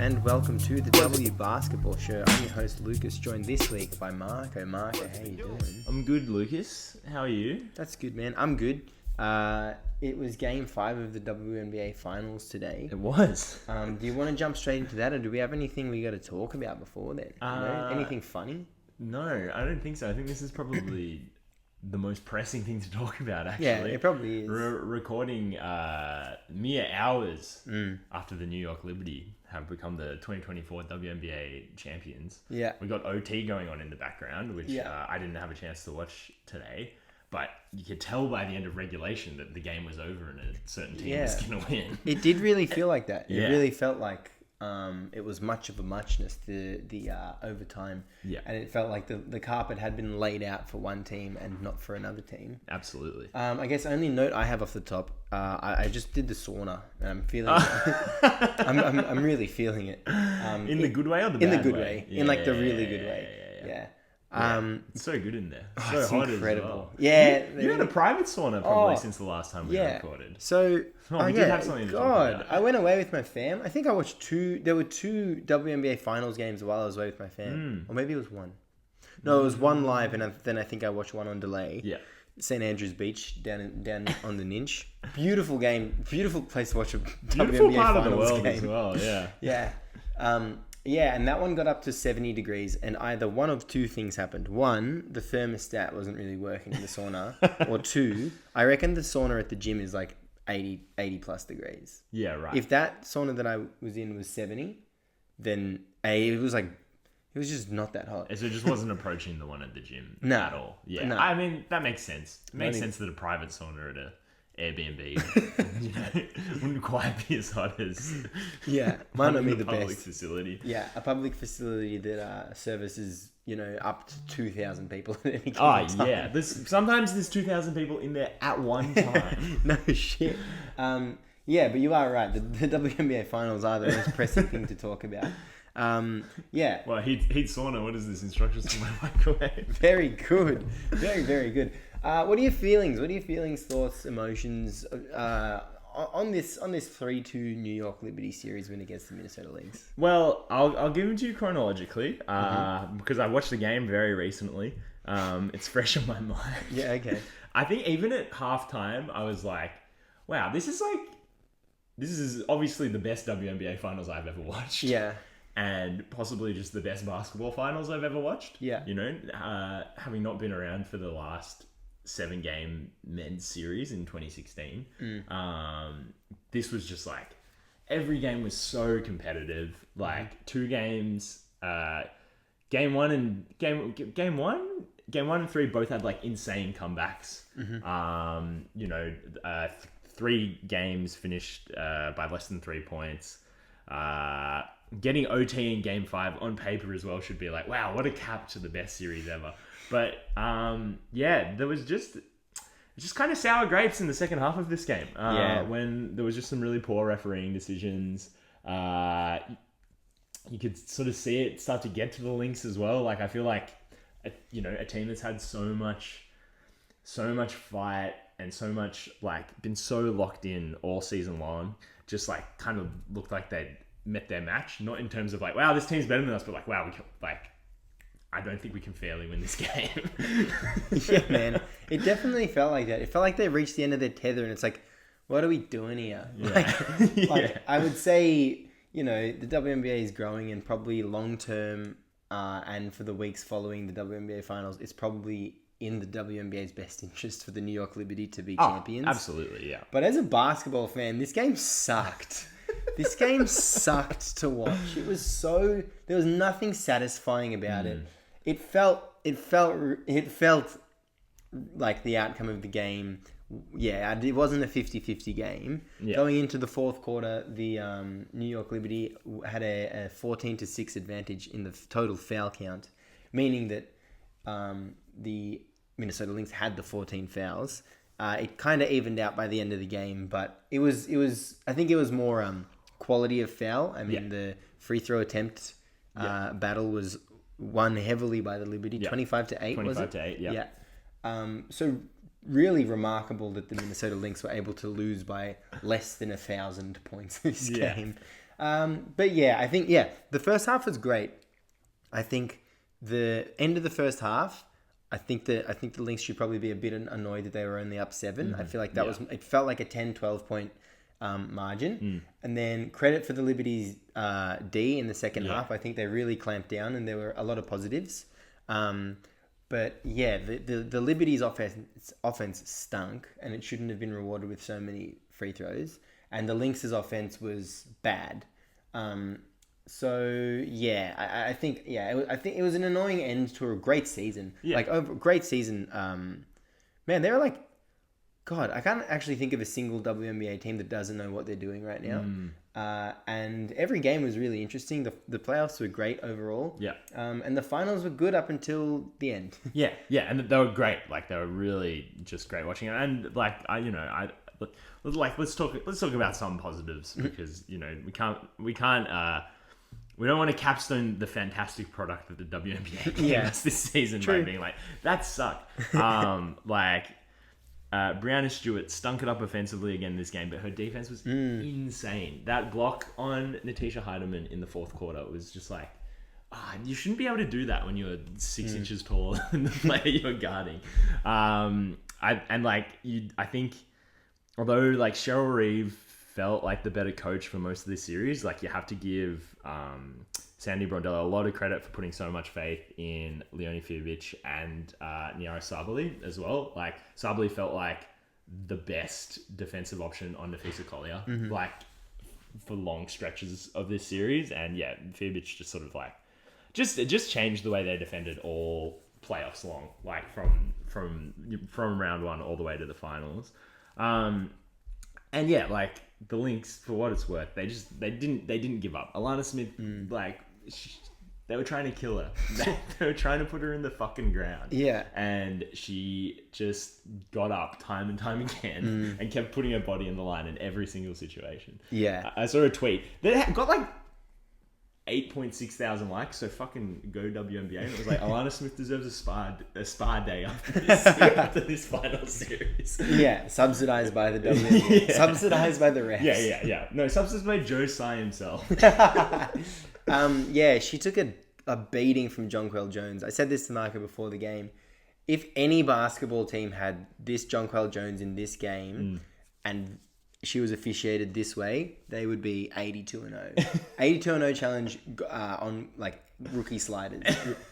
and welcome to the W Basketball Show. I'm your host Lucas, joined this week by Marco. Marco, how you doing? I'm good, Lucas. How are you? That's good, man. I'm good. It was Game 5 of the WNBA Finals today. It was. Do you want to jump straight into that, or do we have anything we got to talk about before then? Anything funny? No, I don't think so. I think this is probably the most pressing thing to talk about, actually. Yeah, it probably is. Recording mere hours after the New York Liberty have become the 2024 WNBA champions. Yeah. We got OT going on in the background, which I didn't have a chance to watch today. But you could tell by the end of regulation that the game was over and a certain team was going to win. It did really feel like that. It Yeah. really felt like it was much of a muchness, the overtime. Yeah. And it felt like the carpet had been laid out for one team and not for another team. Absolutely. I guess only note I have off the top, I just did the sauna and I'm feeling it. I'm really feeling it. In the good way or the bad way? In the good way. Yeah, in like the really good way. Yeah. It's so good in there. So it's hot incredible. as well. Yeah. You had a private sauna probably since the last time we recorded. So, we did have something to talk about. I went away with my fam. I think I watched there were two WNBA Finals games while I was away with my fam. Or maybe it was one. No, it was one live, and then I think I watched one on delay. Yeah. St. Andrews Beach down on the Ninch. Beautiful game. Beautiful place to watch a Beautiful WNBA part Finals of the world game. as well, yeah. Yeah. Yeah, and that one got up to 70 degrees, and either one of two things happened. One, the thermostat wasn't really working in the sauna. Or two, I reckon the sauna at the gym is like 80 plus degrees. Yeah, right. If that sauna that I was in was 70, then it was just not that hot. So it just wasn't approaching the one at the gym at all. Yeah, No. I mean, that makes sense. It makes sense that a private sauna at a Airbnb wouldn't quite be as hot as Might not be the public best facility. Yeah, a public facility that services up to 2,000 people at any given time. Yeah. Sometimes there's 2,000 people in there at one time. No shit. Yeah, but you are right. The WNBA Finals are the most pressing thing to talk about. Yeah. Well, heat sauna. What is this? Instructions for my microwave. Very good. Very, very good. What are your feelings? Thoughts, emotions on this 3-2 New York Liberty series win against the Minnesota Lynx? Well, I'll give them to you chronologically because I watched the game very recently. It's fresh on my mind. Yeah, okay. I think even at halftime, I was like, wow, this is obviously the best WNBA Finals I've ever watched. Yeah. And possibly just the best basketball finals I've ever watched. Yeah. You know, having not been around for the last 7-game men's series in 2016, this was just like every game was so competitive. Like 2 games, game one and 3 both had like insane comebacks. 3 games finished by less than 3 points. Getting OT in Game 5 on paper as well should be like, wow, what a cap to the best series ever. But there was just kind of sour grapes in the second half of this game. When there was just some really poor refereeing decisions. You could sort of see it start to get to the Lynx as well. Like I feel like a team that's had so much fight and so much like been so locked in all season long, just like kind of looked like they'd met their match. Not in terms of like, wow, this team's better than us, but like, wow, I don't think we can fairly win this game. Yeah, man. It definitely felt like that. It felt like they reached the end of their tether and it's like, what are we doing here? Yeah. I would say, the WNBA is growing and probably long term and for the weeks following the WNBA Finals, it's probably in the WNBA's best interest for the New York Liberty to be champions. Absolutely, yeah. But as a basketball fan, this game sucked. This game sucked to watch. There was nothing satisfying about it. It felt like the outcome of the game. Yeah, it wasn't a 50-50 game. Yeah. Going into the fourth quarter, the New York Liberty had a 14-6 advantage in the total foul count, meaning that the Minnesota Lynx had the 14 fouls. It kind of evened out by the end of the game, but it was. I think it was more quality of foul. I mean, the free throw attempt battle was won heavily by the Liberty, 25-8. 25-8. Yeah. So really remarkable that the Minnesota Lynx were able to lose by less than 1,000 points this game. But yeah, I think the first half was great. I think the end of the first half, I think the Lynx should probably be a bit annoyed that they were only up 7. I feel like it felt like a 10, 12 point margin. And then credit for the Liberties D in the second half. I think they really clamped down and there were a lot of positives. But yeah, the Liberties offense stunk and it shouldn't have been rewarded with so many free throws. And the Lynx's offense was bad. So yeah, I think it was an annoying end to a great season. Yeah. Like over great season. Man, they were like, God, I can't actually think of a single WNBA team that doesn't know what they're doing right now. And every game was really interesting. The playoffs were great overall. Yeah. And the finals were good up until the end. yeah, and they were great. Like they were really just great watching it. And like let's talk about some positives because we don't want to capstone the fantastic product of the WNBA games this season by being like that sucked. Brianna Stewart stunk it up offensively again this game, but her defense was insane. That block on Natisha Heidemann in the fourth quarter was just like, you shouldn't be able to do that when you're 6 inches taller than the player you're guarding. I think although like Cheryl Reeve felt like the better coach for most of this series, like you have to give Sandy Brondello a lot of credit for putting so much faith in Leonie Fijovic and Niara Sabally as well. Like Sabally felt like the best defensive option on Nafisa Collier, like for long stretches of this series. And yeah, Fijovic just sort of like just changed the way they defended all playoffs long, like from round 1 all the way to the finals. And yeah, like the Lynx, for what it's worth, they didn't give up. Alana Smith, they were trying to kill her. They were trying to put her in the fucking ground. Yeah. And she just got up time and time again and kept putting her body in the line in every single situation. Yeah. I saw a tweet that got like 8.6 thousand likes, so fucking go WNBA. And it was like, Alana Smith deserves a spa day after this final series. Yeah, subsidized by the WNBA. Yeah. Subsidized by the refs. Yeah. No, subsidized by Joe Tsai himself. She took a beating from Jonquel Jones. I said this to Marco before the game. If any basketball team had this Jonquel Jones in this game and she was officiated this way, they would be 82-0. 82-0 challenge on like rookie sliders.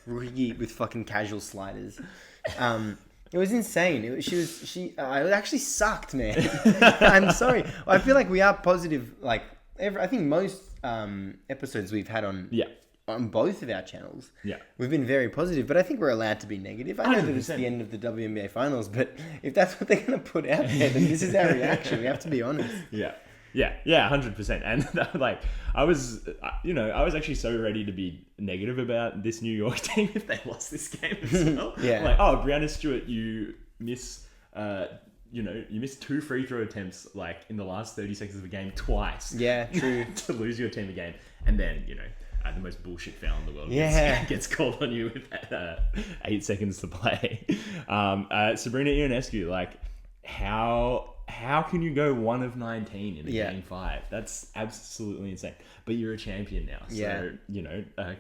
Rookie with fucking casual sliders. It was insane. It actually sucked, man. I'm sorry. I feel like we are positive. Like I think most episodes we've had on both of our channels, we've been very positive, but I think we're allowed to be negative. I know 100%. That it's the end of the WNBA Finals, but if that's what they're going to put out there, then this is our reaction. We have to be honest. Yeah, 100%. And like, I was actually so ready to be negative about this New York team if they lost this game as well. Like, Brianna Stewart, you miss 2 free throw attempts like in the last 30 seconds of a game twice. Yeah, true. To lose your team a game, and then the most bullshit foul in the world gets called on you with 8 seconds to play. Sabrina Ionescu, like how can you go 1 of 19 in a game 5? That's absolutely insane. But you're a champion now, so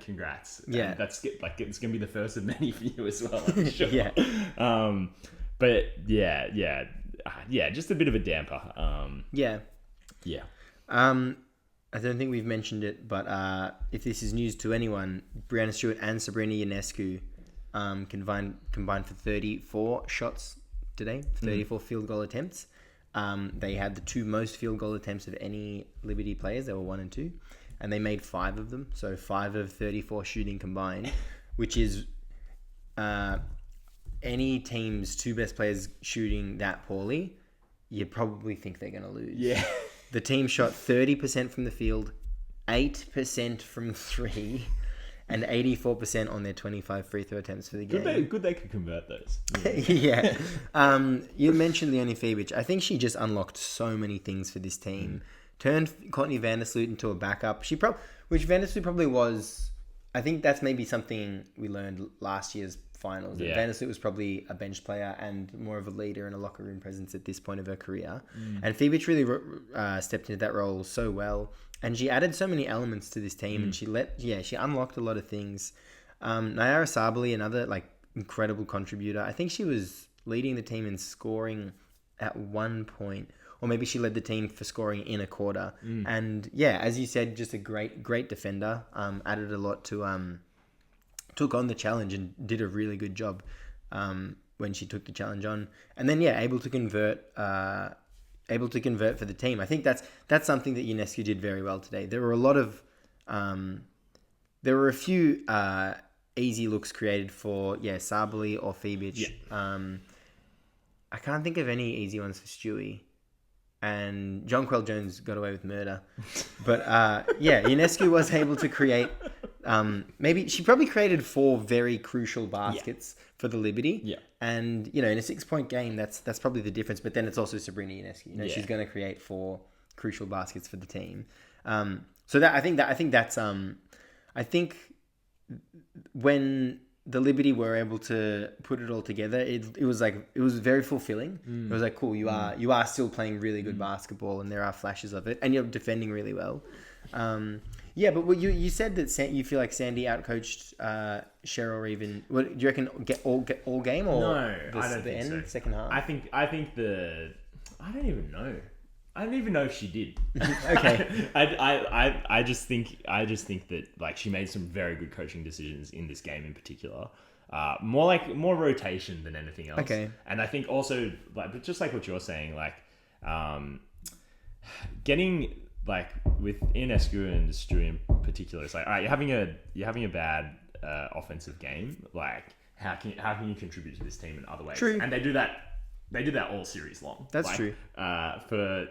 congrats. Yeah, that's like it's gonna be the first of many for you as well, I'm sure. But just a bit of a damper. I don't think we've mentioned it, but if this is news to anyone, Brianna Stewart and Sabrina Ionescu combined for 34 shots today, 34 field goal attempts. They had the 2 most field goal attempts of any Liberty players. They were 1 and 2, and they made 5 of them. So 5 of 34 shooting combined, which is any team's 2 best players shooting that poorly, you probably think they're going to lose. Yeah. The team shot 30% from the field, 8% from 3, and 84% on their 25 free throw attempts for the game. Good they could convert those. Yeah. You mentioned Leonie Fijovic. I think she just unlocked so many things for this team. Turned Courtney Vandersloot into a backup. Which Vandersloot probably was. I think that's maybe something we learned last year's finals. Yeah. Vandersloot was probably a bench player and more of a leader and a locker room presence at this point of her career. And Fibic really stepped into that role so well. And she added so many elements to this team, and she unlocked a lot of things. Nyara Sabali, another like incredible contributor. I think she was leading the team in scoring at one point, or maybe she led the team for scoring in a quarter. And yeah, as you said, just a great defender. Added a lot to took on the challenge and did a really good job when she took the challenge on. And then able to convert for the team. I think that's something that Ionescu did very well today. There were a few easy looks created for Sabali or Fibic. I can't think of any easy ones for Stewie. And John Quell Jones got away with murder. But Ionescu was able to create maybe she probably created 4 very crucial baskets for the Liberty. Yeah. And in a 6-point game, that's probably the difference. But then it's also Sabrina Ionescu. She's going to create 4 crucial baskets for the team. I think when the Liberty were able to put it all together, it was very fulfilling. It was like, cool, you are still playing really good basketball, and there are flashes of it, and you're defending really well. But what you said that you feel like Sandy outcoached Cheryl, or even what do you reckon? Get all game, or no? I don't think so. Second half. I think I don't even know. I don't even know if she did. Okay. I just think that like she made some very good coaching decisions in this game in particular. More rotation than anything else. Okay. And I think also but just like what you're saying, like getting like with Ionescu and Stewie in particular, it's like, all right, you're having a bad offensive game. Like how can you contribute to this team in other ways? True. And they do that. They did that all series long. That's true. For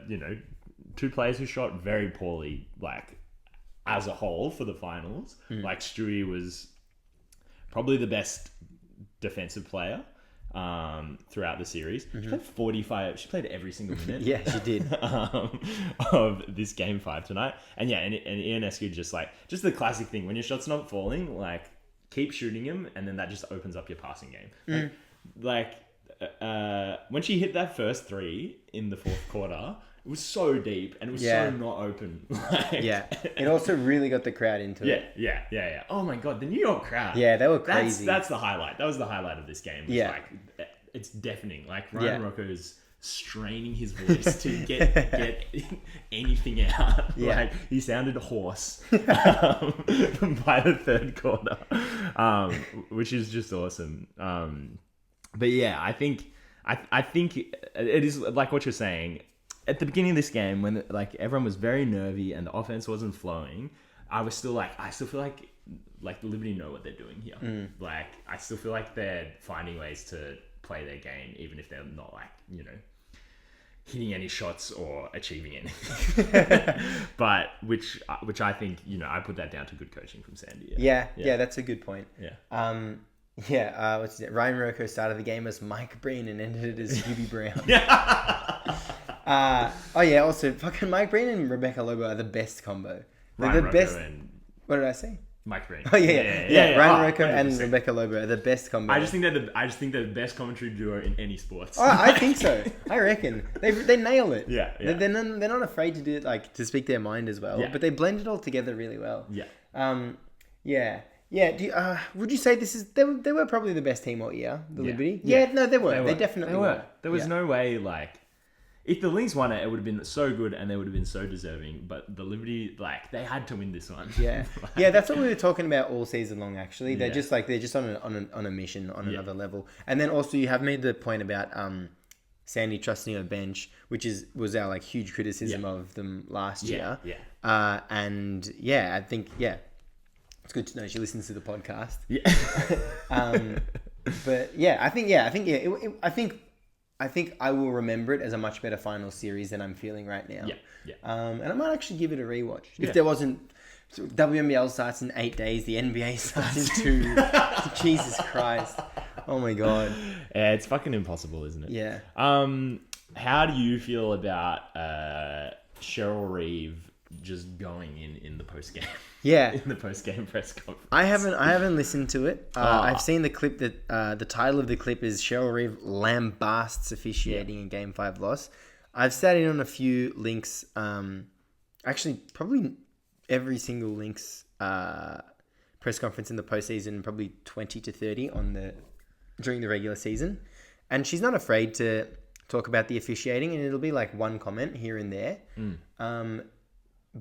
2 players who shot very poorly, like as a whole for the finals. Like Stewie was probably the best defensive player throughout the series. She played 45. She played every single minute. Yeah, she did. Of this game 5 tonight, and Ionescu just the classic thing when your shot's not falling, like keep shooting him, and then that just opens up your passing game. When she hit that first 3 in the 4th quarter, it was so deep and it was so not open. It also really got the crowd into it. Yeah. Oh my god, the New York crowd. Yeah, they were crazy. That's the highlight. That was the highlight of this game. It's deafening. Like Ryan Rocco's straining his voice to get anything out. Like he sounded hoarse by the 3rd quarter, which is just awesome. But yeah, I think it is like what you're saying. At the beginning of this game, when like everyone was very nervy and the offense wasn't flowing, I still feel like the Liberty know what they're doing here. Like I still feel like they're finding ways to play their game, even if they're not hitting any shots or achieving anything. But which I think I put that down to good coaching from Sandy. Yeah, that's a good point. Yeah. What's it? Ryan Rocco started the game as Mike Breen and ended it as Hubie Brown. Also, fucking Mike Breen and Rebecca Lobo are the best combo. They're the best. What did I say? Mike Breen. Oh yeah. Ryan Rocco and Rebecca Lobo are the best combo. I just think they're the best commentary duo in any sports. Oh, I think so. I reckon they nail it. Yeah. They're not afraid to do it, like to speak their mind as well. But they blend it all together really well. Yeah. Yeah. Would you say they were probably the best team all year, the Liberty? Yeah, no, they were. They definitely were. There was no way, like, if the Lynx won it, it would have been so good and they would have been so deserving. But the Liberty, like, they had to win this one. Yeah. Yeah, that's what we were talking about all season long, actually. They're just on a mission on another level. And then also you have made the point about Sandy trusting her bench, which was our like huge criticism of them last year. I think it's good to know she listens to the podcast. I think I will remember it as a much better final series than I'm feeling right now. And I might actually give it a rewatch. If there wasn't, WNBL starts in 8 days, the NBA starts in 2. Jesus Christ. Oh my god. Yeah, it's fucking impossible, isn't it? Yeah. How do you feel about Cheryl Reeve just going in the post game. Yeah, in the post game press conference. I haven't listened to it. I've seen the clip that the title of the clip is Cheryl Reeve lambasts officiating in Game 5 loss. I've sat in on a few Lynx, actually probably every single Lynx press conference in the postseason, probably 20 to 30 during the regular season, and she's not afraid to talk about the officiating, and it'll be like one comment here and there.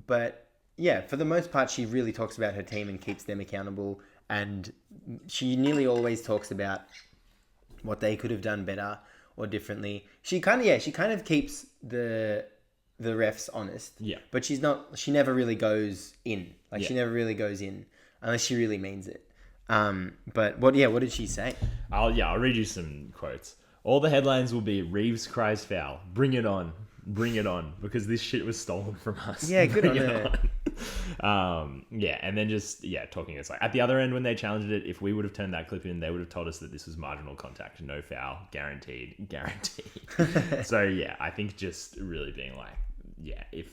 But yeah, for the most part, she really talks about her team and keeps them accountable. And she nearly always talks about what they could have done better or differently. She kind of keeps the refs honest. Yeah. But she never really goes in. She never really goes in unless she really means it. But what did she say? I'll read you some quotes. All the headlines will be Reeves cries foul. Bring it on. Bring it on. Because this shit was stolen from us. Yeah, good on her. And then just, talking. It's like, at the other end, when they challenged it, if we would have turned that clip in, they would have told us that this was marginal contact. No foul. Guaranteed. So, I think just really being like, if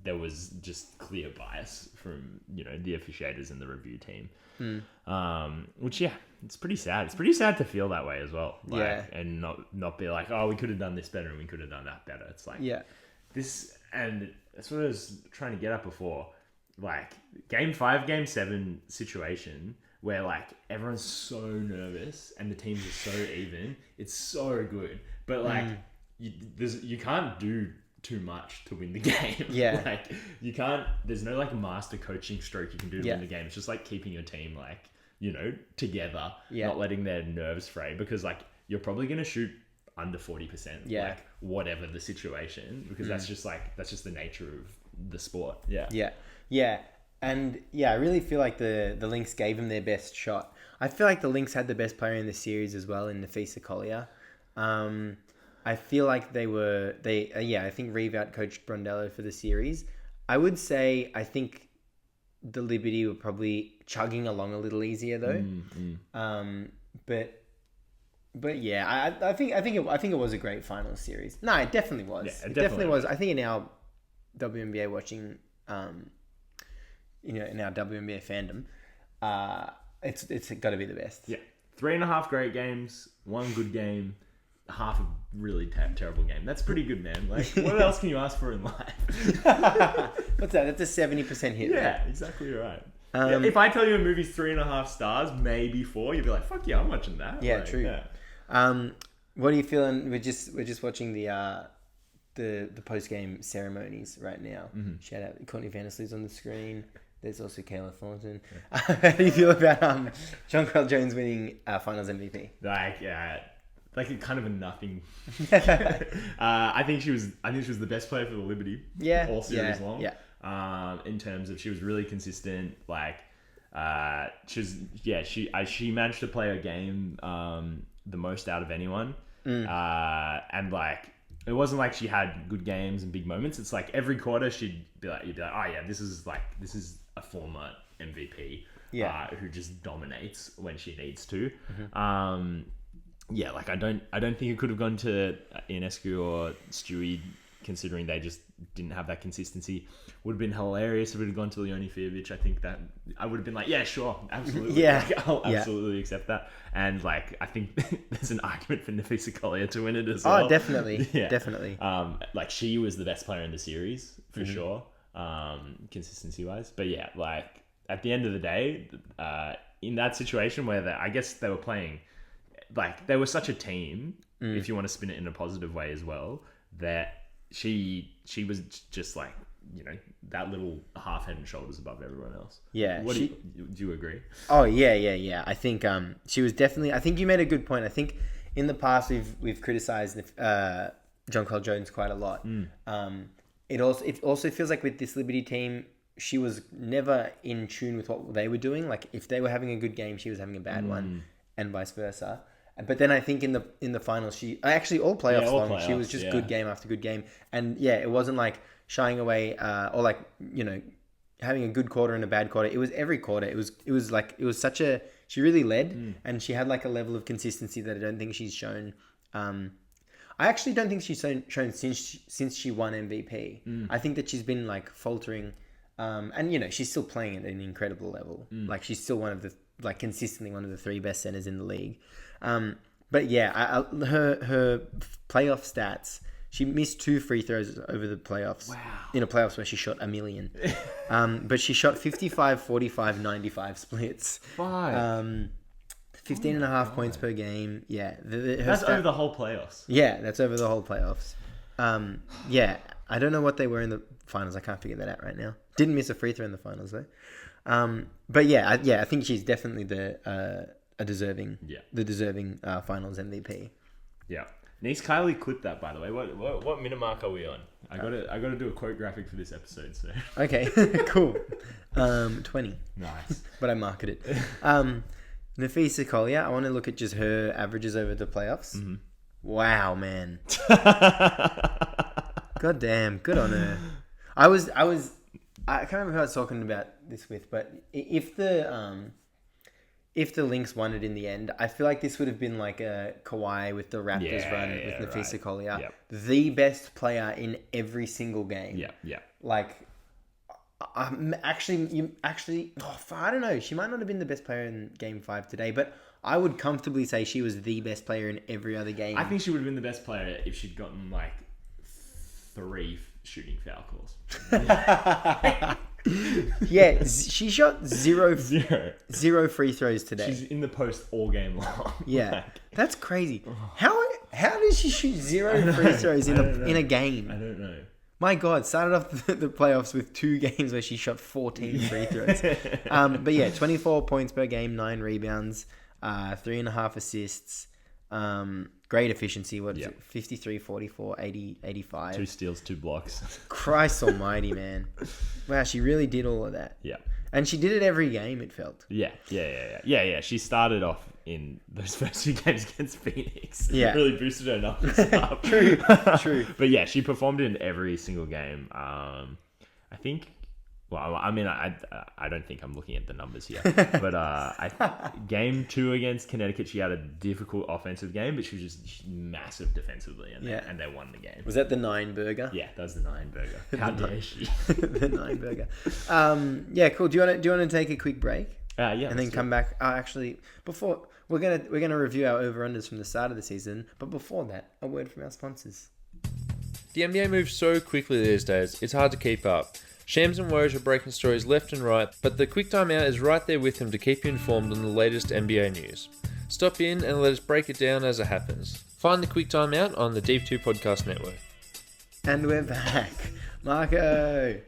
there was just clear bias from, the officiators and the review team. Which, it's pretty sad. It's pretty sad to feel that way as well. And not be like, oh, we could have done this better and we could have done that better. It's like, this, and that's what I was trying to get at before. Like, Game 5, Game 7 situation where, like, everyone's so nervous and the teams are so even. It's so good. But, like, you can't do too much to win the game. Yeah. Like, you can't, there's no, like, master coaching stroke you can do to win the game. It's just, like, keeping your team, like, together, not letting their nerves fray, because, like, you're probably going to shoot under 40%, like, whatever the situation, because that's just the nature of the sport. And I really feel like the Lynx gave them their best shot. I feel like the Lynx had the best player in the series as well in Nafisa Collier. I feel like I think Reeve out-coached Brondello for the series. I would say I think the Liberty were probably chugging along a little easier though. But yeah, I think it was a great final series. No, it definitely was. Yeah, it definitely was. I think in our WNBA watching, in our WNBA fandom, it's got to be the best. Yeah, 3.5 great games, one good game, half a really terrible game. That's pretty good, man. Like, what else can you ask for in life? What's that? That's a 70% hit. Yeah, right? Exactly right. If I tell you a movie's 3.5 stars, maybe 4, you'd be like, "Fuck yeah, I'm watching that." Yeah, true. Yeah. What are you feeling? We're just watching the post game ceremonies right now. Shout out Courtney Vandersloot's on the screen. There's also Kayla Thornton. Yeah. How do you feel about Jonquel Jones winning Finals MVP? Like a kind of a nothing. I think she was the best player for the Liberty. All series long. In terms of, she was really consistent. Like, she managed to play her game the most out of anyone. And like, it wasn't like she had good games and big moments. It's like every quarter you'd be like, oh yeah, this is a former MVP. Who just dominates when she needs to. Like I don't think it could have gone to Ionescu or Stewie, considering they just didn't have that consistency. Would have been hilarious if it had gone to Leonie Fijovic. I think that I would have been like, yeah, sure, absolutely. I'll absolutely accept that. And like, I think there's an argument for Nafisa Collier to win it as well. Oh, definitely. Definitely. Like, she was the best player in the series for sure, consistency wise. But yeah, like, at the end of the day, in that situation where I guess they were playing, like, they were such a team, if you want to spin it in a positive way as well, that she was just like, that little half head and shoulders above everyone else. Yeah. Do you agree? Oh yeah. I think she was definitely. I think you made a good point. I think in the past we've criticized Jonquel Jones quite a lot. It also feels like with this Liberty team, she was never in tune with what they were doing. Like, if they were having a good game, she was having a bad one, and vice versa. But then I think in the finals, she actually all playoffs, she was just good game after good game, and it wasn't like shying away or like having a good quarter and a bad quarter. It was every quarter. It was such a, she really led, and she had like a level of consistency that I don't think she's shown. I actually don't think she's shown since she won MVP. I think that she's been like faltering, and she's still playing at an incredible level. Like she's still one of the consistently one of the 3 best centers in the league. But yeah, her playoff stats. She missed 2 free throws over the playoffs. Wow. In a playoffs where she shot 1 million. But she shot 55, 45, 95 splits. 15 and a half points per game. Yeah. That's over the whole playoffs. Yeah, that's over the whole playoffs. Yeah, I don't know what they were in the finals. I can't figure that out right now. Didn't miss a free throw in the finals though. But I think she's definitely the deserving finals MVP. Yeah. Needs Kylie clip that, by the way. What minute mark are we on? I gotta do a quote graphic for this episode. So okay, cool. 20. Nice. But I marked it. Nafisa Collier. I want to look at just her averages over the playoffs. Mm-hmm. Wow, man. God damn, good on her. I can't remember who I was talking about this with, but if the Lynx won it in the end, I feel like this would have been like a Kawhi with the Raptors run with Nafisa Collier. Yep. The best player in every single game. Yeah. Like, I don't know. She might not have been the best player in Game 5 today, but I would comfortably say she was the best player in every other game. I think she would have been the best player if she'd gotten like 3 shooting foul calls. Yeah, she shot zero free throws today. She's in the post all game long. Yeah, that's crazy. How did she shoot 0 free throws in a game? I don't know. My God, started off the playoffs with 2 games where she shot 14 free throws. But yeah, 24 points per game, 9 rebounds, 3.5 assists. Great efficiency. What is it? 53, 44, 80, 85. 2 steals, 2 blocks. Christ almighty, man. Wow, she really did all of that. Yeah. And she did it every game, it felt. Yeah. She started off in those first 2 games against Phoenix. Yeah. Really boosted her numbers up. True. But yeah, she performed in every single game. I think... Well, I mean, I don't think I'm looking at the numbers here. But game 2 against Connecticut, she had a difficult offensive game, but she was just massive defensively, and they won the game. Was that the 9 burger? Yeah, that was the 9 burger. How dare she? The 9 burger. Yeah, cool. Do you want to take a quick break? Yeah. And then come back. Actually, before we're gonna review our over-unders from the start of the season, but before that, a word from our sponsors. The NBA moves so quickly these days, it's hard to keep up. Shams and Woj are breaking stories left and right, but the Quick Time Out is right there with them to keep you informed on the latest NBA news. Stop in and let us break it down as it happens. Find the Quick Time Out on the Deep 2 Podcast Network. And we're back. Marco,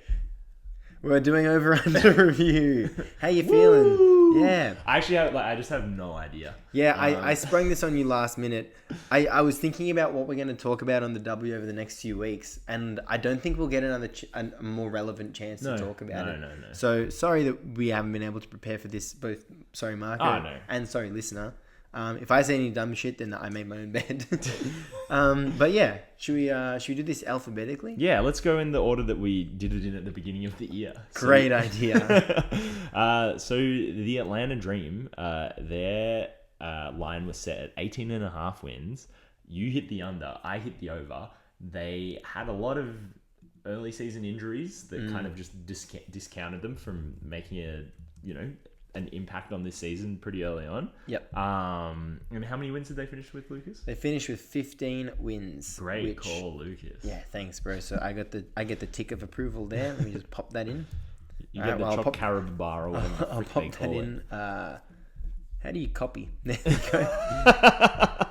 we're doing over-under review. How you feeling? Woo! Yeah. I just have no idea. Yeah, I sprung this on you last minute. I was thinking about what we're going to talk about on the W over the next few weeks, and I don't think we'll get a more relevant chance to talk about it. No. So sorry that we haven't been able to prepare for this. Sorry, Marco, and sorry, listener. If I say any dumb shit, then I made my own bed. But yeah, should we do this alphabetically? Yeah, let's go in the order that we did it in at the beginning of the year. Great idea. So the Atlanta Dream, their line was set at 18.5 wins. You hit the under, I hit the over. They had a lot of early season injuries that kind of just discounted them from making an impact on this season pretty early on. Yep. And how many wins did they finish with, Lucas? They finished with 15 wins. Great call, Lucas. Yeah, thanks, bro. So I get the tick of approval there. Let me just pop that in. You get the chop carib bar or whatever. I'll pop that in. How do you copy? There you go.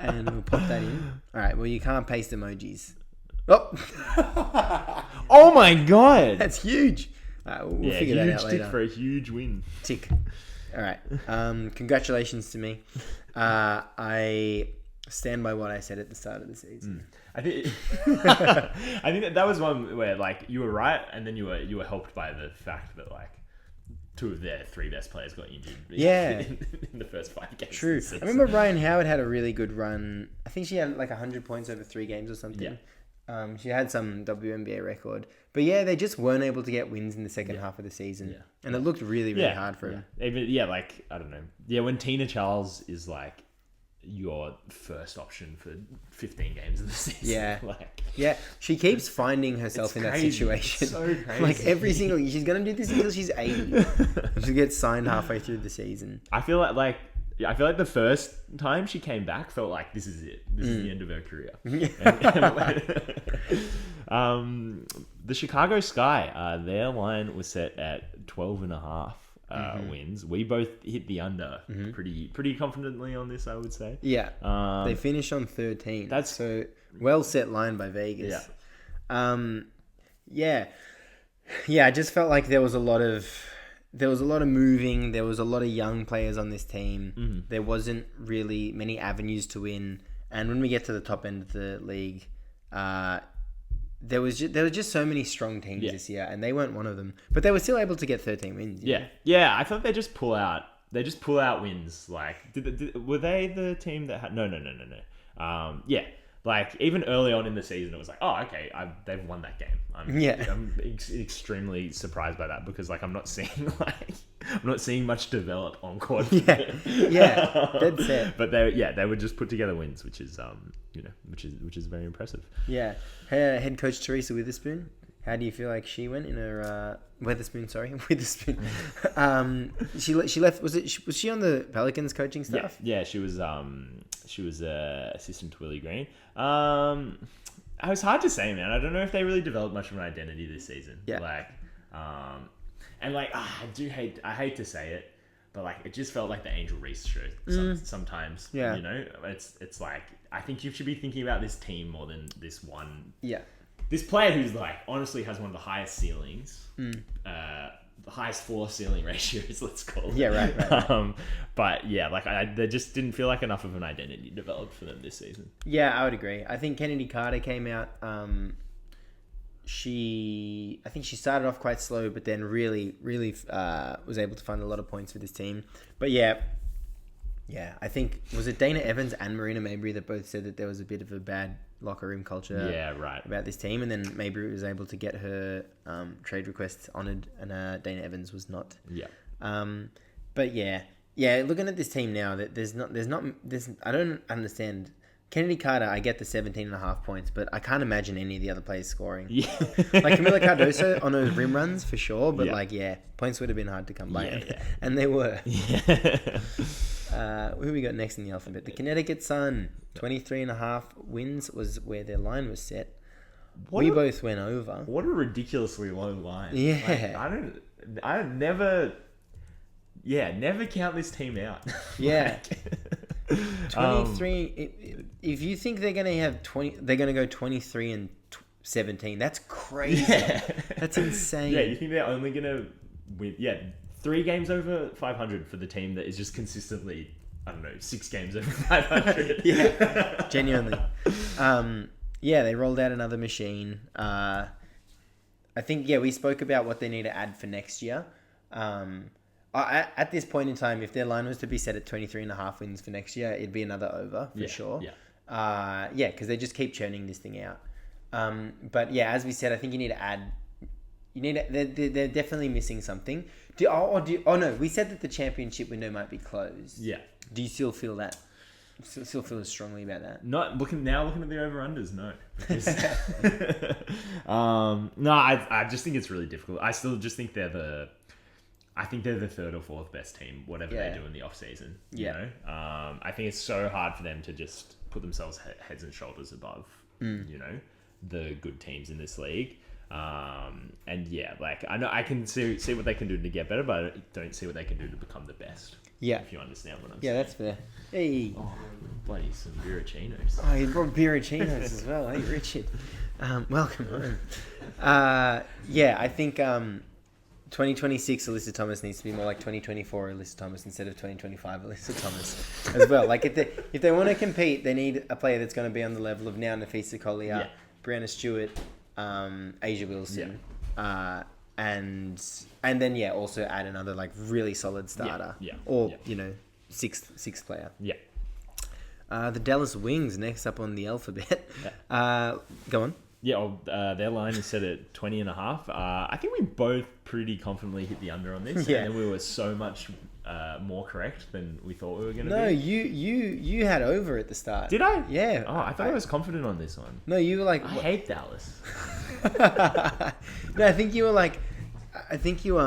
And we'll pop that in. All right. Well, you can't paste emojis. Oh. Oh my God. That's huge. We'll figure that out later. Huge tick for a huge win. Tick. All right. Congratulations to me. I stand by what I said at the start of the season. I think that was one where you were right, and then you were helped by the fact that 2 of their 3 best players got injured. Yeah. in the first 5 games. True. I remember Ryan Howard had a really good run. I think she had 100 points over 3 games or something. Yeah. She had some WNBA record. But yeah, they just weren't able to get wins in the second half of the season. Yeah. And it looked really, really hard for him. Even, I don't know. Yeah, when Tina Charles is your first option for 15 games of the season. Yeah. Like, Yeah, she keeps finding herself it's in that crazy. situation. It's so crazy. Like every single, she's gonna do this until she's 80. She'll get signed halfway through the season. I feel like the first time she came back felt like this is it. This is the end of her career. The Chicago Sky, their line was set at 12.5 wins. We both hit the under pretty confidently on this, I would say. Yeah, they finished on 13. That's so well set line by Vegas. Yeah. I just felt like there was a lot of moving. There was a lot of young players on this team. There wasn't really many avenues to win. And when we get to the top end of the league, there were just so many strong teams this year, and they weren't one of them. But they were still able to get 13 wins. Yeah. I thought they just pull out wins. Like, were they the team that had? No. Yeah. Like, even early on in the season, it was like, oh, okay, they've won that game. I'm extremely surprised by that because, like, I'm not seeing much develop on court. Dead set. But they would just put together wins, which is which is very impressive. Yeah. Head coach Teresa Witherspoon. How do you feel like she went in her Witherspoon? She left. Was she on the Pelicans coaching staff? Yeah. She was assistant to Willie Green. It was hard to say, man. I don't know if they really developed much of an identity this season. Yeah. Like, I hate to say it, but like it just felt like the Angel Reese show sometimes. Yeah. You know, it's like I think you should be thinking about this team more than this one. Yeah. This player who's like honestly has one of the highest ceilings, the highest floor ceiling ratios, let's call it. Yeah, right. But yeah, like there just didn't feel like enough of an identity developed for them this season. Yeah, I would agree. I think Kennedy Carter came out. I think she started off quite slow, but then really was able to find a lot of points for this team. But yeah, I think was it Dana Evans and Marina Mabry that both said that there was a bit of a bad locker room culture about this team, and then Mabry was able to get her trade requests honoured, and Dana Evans was not. But looking at this team now, that there's I don't understand. Kennedy Carter, I get the 17.5 points, but I can't imagine any of the other players scoring. Yeah. Like Camila Cardoso on those rim runs for sure, but points would have been hard to come by, and they were. Who we got next in the alphabet? The Connecticut Sun, 23.5 wins was where their line was set. We both went over. What a ridiculously low line. Yeah. Like, I never count this team out. Yeah. 23. If you think they're gonna have 20, they're gonna go 23 and 17. That's crazy. Yeah. That's insane. Yeah, you think they're only gonna win? Yeah, 3 games over 500 for the team that is just consistently, I don't know, 6 games over 500. Yeah, genuinely. They rolled out another machine. I think we spoke about what they need to add for next year. At this point in time, if their line was to be set at 23.5 wins for next year, it'd be another over for sure. Yeah. Because they just keep churning this thing out. But as we said, I think you need to add. They're definitely missing something. No, we said that the championship window might be closed. Yeah. Do you still feel that? Still feel as strongly about that? Not looking at the over-unders, no. Because, no, I just think it's really difficult. I still just think they're the 3rd or 4th best team, whatever they do in the off season. You know, I think it's so hard for them to just put themselves heads and shoulders above, the good teams in this league. Like I know I can see what they can do to get better, but I don't see what they can do to become the best. Yeah, if you understand what I'm saying. Yeah, that's fair. Hey, bloody some Birachinos. Oh, you brought Birachinos as well. Hey, Richard, welcome home. I think 2026 Alyssa Thomas needs to be more like 2024 Alyssa Thomas instead of 2025 Alyssa Thomas as well. Like if they want to compete, they need a player that's going to be on the level of now Nafisa Collier, Brianna Stewart, Asia Wilson, and then also add another like really solid starter, sixth player. The Dallas Wings next up on the alphabet. Go on. Their line is set at 20.5. I think we both pretty confidently hit the under on this, and we were so much more correct than we thought we were going to No, be. you had over at the start. Did I? Yeah. Oh, I thought I was confident on this one. No, you were like... I hate Dallas. No, I think you were like... I think you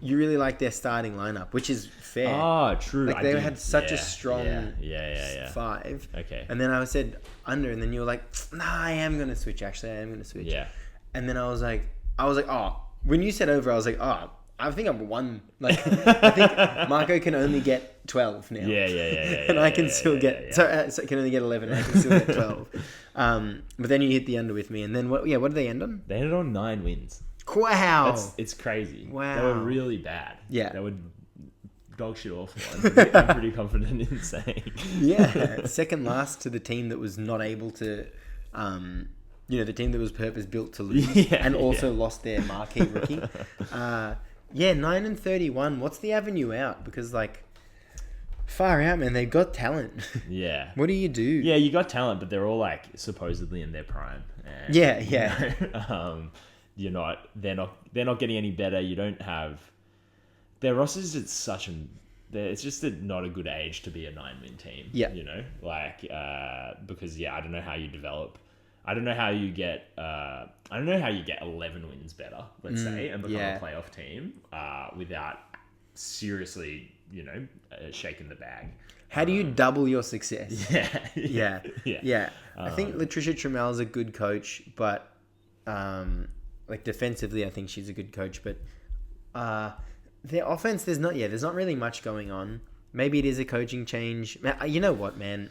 really liked their starting lineup, which is fair. Oh, true. Like, they had such a strong yeah. 5. Okay. And then I said under, and then you were like, nah, I am going to switch, actually. I am going to switch. Yeah. And then I was like, oh, when you said over, I was like, oh, I think I'm one. Like, I think Marco can only get 12 now. Yeah. And I can still get, so I can only get 11, and I can still get 12. But then you hit the under with me, and then what did they end on? They ended on 9 wins. Wow. It's crazy. Wow. They were really bad. Yeah. They were dog shit awful. I'm pretty confident in saying. Yeah. Second last to the team that was not able to, the team that was purpose built to lose, and also lost their marquee rookie. 9-31. What's the avenue out? Because far out, man. They've got talent. Yeah. What do you do? Yeah, you got talent, but they're all supposedly in their prime. And, they're not getting any better. You don't have their rosters. It's just not a good age to be a 9-win team. Yeah. Because I don't know how you develop. I don't know how you get 11 wins better, let's say, and become a playoff team without seriously, shaking the bag. How do you double your success? Yeah. I think Latricia Trammell is a good coach, but defensively, I think she's a good coach. But their offense, there's not really much going on. Maybe it is a coaching change. You know what, man?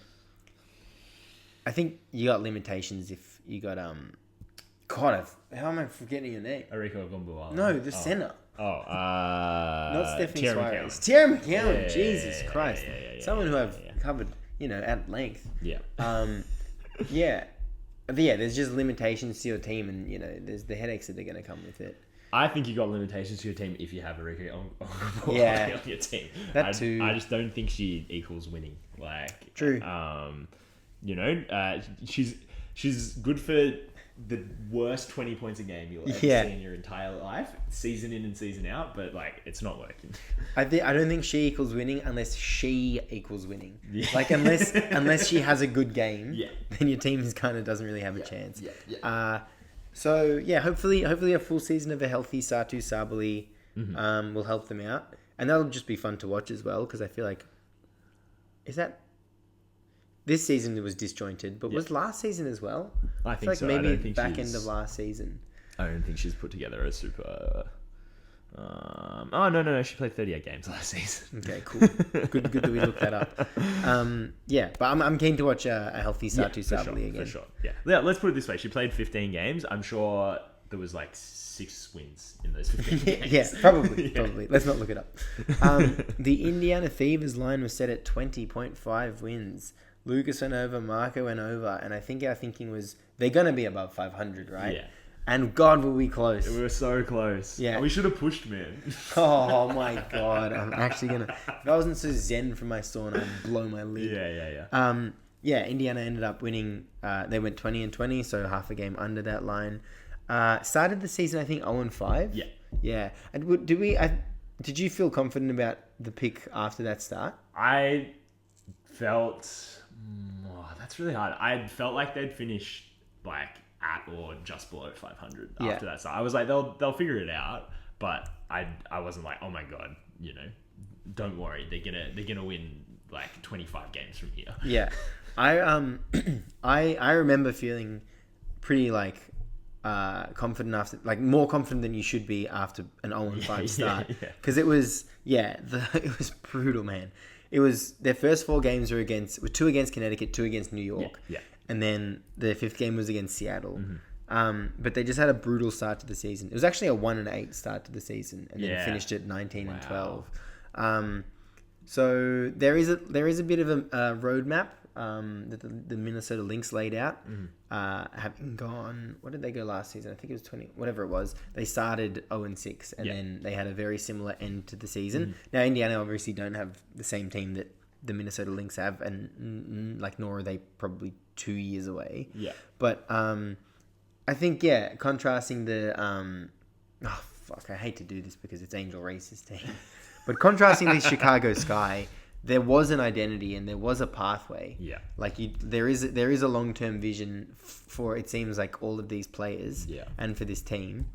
I think you got limitations if you got how am I forgetting your name? Ariko Gumbuala. No, the center. Not Stephanie Suarez. Tierra McCowan. Jesus Christ. Yeah, Someone who I've covered, at length. Yeah. There's just limitations to your team, and there's the headaches that are going to come with it. I think you got limitations to your team if you have Ariko on your team. That too. I just don't think she equals winning. True. She's good for the worst 20 points a game you'll ever see in your entire life, season in and season out, but it's not working. I don't think she equals winning unless she equals winning. Unless she has a good game, then your team doesn't really have a chance. Hopefully a full season of a healthy Satu Sabali will help them out, and that'll just be fun to watch as well, because I feel like this season it was disjointed, but was last season as well? I think so. Maybe back end of last season. I don't think she's put together a super... No. She played 38 games last season. Okay, cool. Good that we looked that up. But I'm keen to watch a healthy Satu Sabali again. For sure, yeah. Let's put it this way. She played 15 games. I'm sure there was 6 wins in those 15 games. Yeah, probably. Let's not look it up. The Indiana Fevers line was set at 20.5 wins. Lukas went over, Marco went over, and I think our thinking was they're going to be above 500, right? Yeah. And God, were we close. We were so close. Yeah. We should have pushed, man. Oh my God. I'm actually going to... If I wasn't so zen from my sauna, I'd blow my lid. Yeah. Indiana ended up winning. They went 20-20, so half a game under that line. Started the season, I think, 0-5. Yeah. Yeah. And did you feel confident about the pick after that start? I felt... that's really hard. I felt like they'd finish at or just below 500 after that start. I was like, they'll figure it out, but I wasn't like, oh my God, don't worry, they're gonna win 25 games from here. Yeah. I remember feeling pretty confident after, more confident than you should be after an 0-5 start, because it was it was brutal, man. It was their first 4 games were 2 against Connecticut, 2 against New York, and then the 5th game was against Seattle. But they just had a brutal start to the season. It was actually a 1-8 start to the season, and then finished at 19-12. So there is a bit of a roadmap that the Minnesota Lynx laid out, having gone... What did they go last season? I think it was 20... Whatever it was. They started 0-6, and then they had a very similar end to the season. Now, Indiana obviously don't have the same team that the Minnesota Lynx have, and nor are they probably 2 years away. Yeah. But I think, contrasting the... I hate to do this because it's Angel Reese's team. But contrasting this Chicago Sky, there was an identity and there was a pathway. Yeah. Like there is a long-term vision for, it seems like, all of these players. Yeah. And for this team.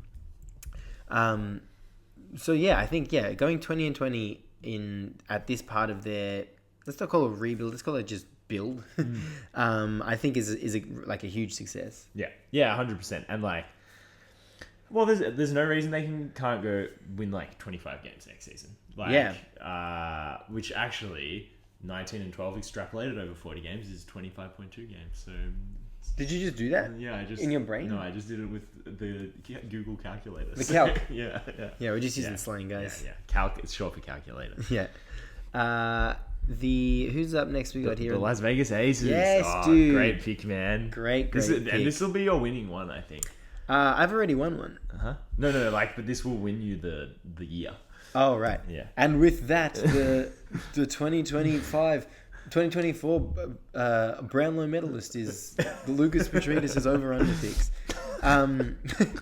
So yeah, I think going 20-20 at this part of their, let's not call it rebuild, let's call it just build. I think is a huge success. Yeah. Yeah, 100%. And like, well, there's no reason they can't go win like 25 games next season. Like, which actually 19 and 12 extrapolated over 40 games is 25.2 games. So did you just do that? Yeah, I just in your brain. No, I just did it with the Google calculator. The calc. Yeah. We're just using slang, guys. Yeah. Calc. It's short for calculator. Yeah. Who's up next? We got here the Las Vegas Aces. Yes, dude. Great pick, man. Great pick. And this will be your winning one, I think. I've already won one. No, but this will win you the year. Oh, right. Yeah. And with that, the 2024 Brownlow medalist is Lucas Petridis' over-under picks.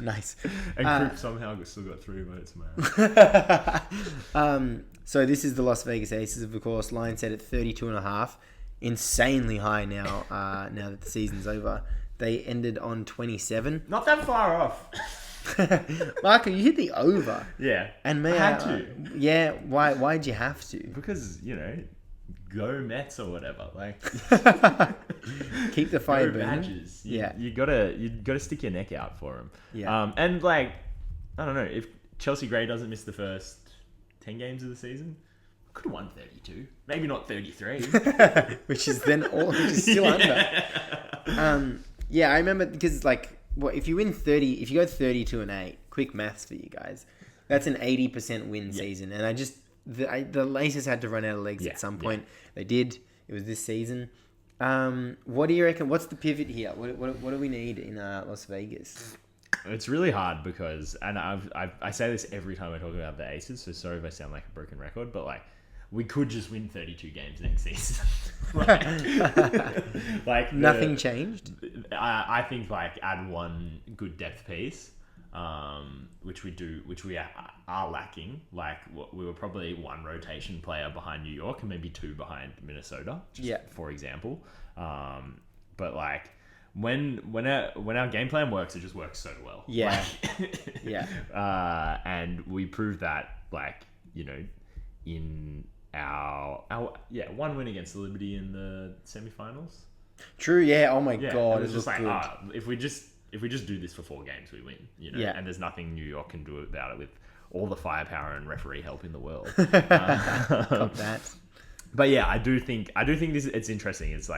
Nice. And Krupp somehow still got 3 votes, man. So this is the Las Vegas Aces, of course. Line set at 32.5. Insanely high now, now that the season's over. They ended on 27. Not that far off. Marco, you hit the over. Yeah. And I had to. Yeah, why'd you have to? Because, go Mets or whatever. Like, keep the fire burning. Badgers. Yeah. You gotta stick your neck out for them. Yeah. And like, I don't know, if Chelsea Gray doesn't miss the first 10 games of the season, could have won 32. Maybe not 33. which is still under. Yeah, I remember because if you win 30, if you go 32-8, quick maths for you guys, that's an 80% win season. And the Laces had to run out of legs at some point. They did. It was this season. What do you reckon? What's the pivot here? What do we need in Las Vegas? It's really hard because, and I say this every time I talk about the Aces, so sorry if I sound like a broken record, but like, we could just win 32 games next season. Nothing changed. I think add one good depth piece, which we are lacking. We were probably one rotation player behind New York and maybe 2 behind Minnesota. For example. But when our game plan works, it just works so well. Yeah. And we proved that in our one win against the Liberty in the semifinals. True. Yeah. Oh my God. It was just if we just do this for 4 games, we win. And there's nothing New York can do about it with all the firepower and referee help in the world. Got that. But yeah, I do think it's interesting. It's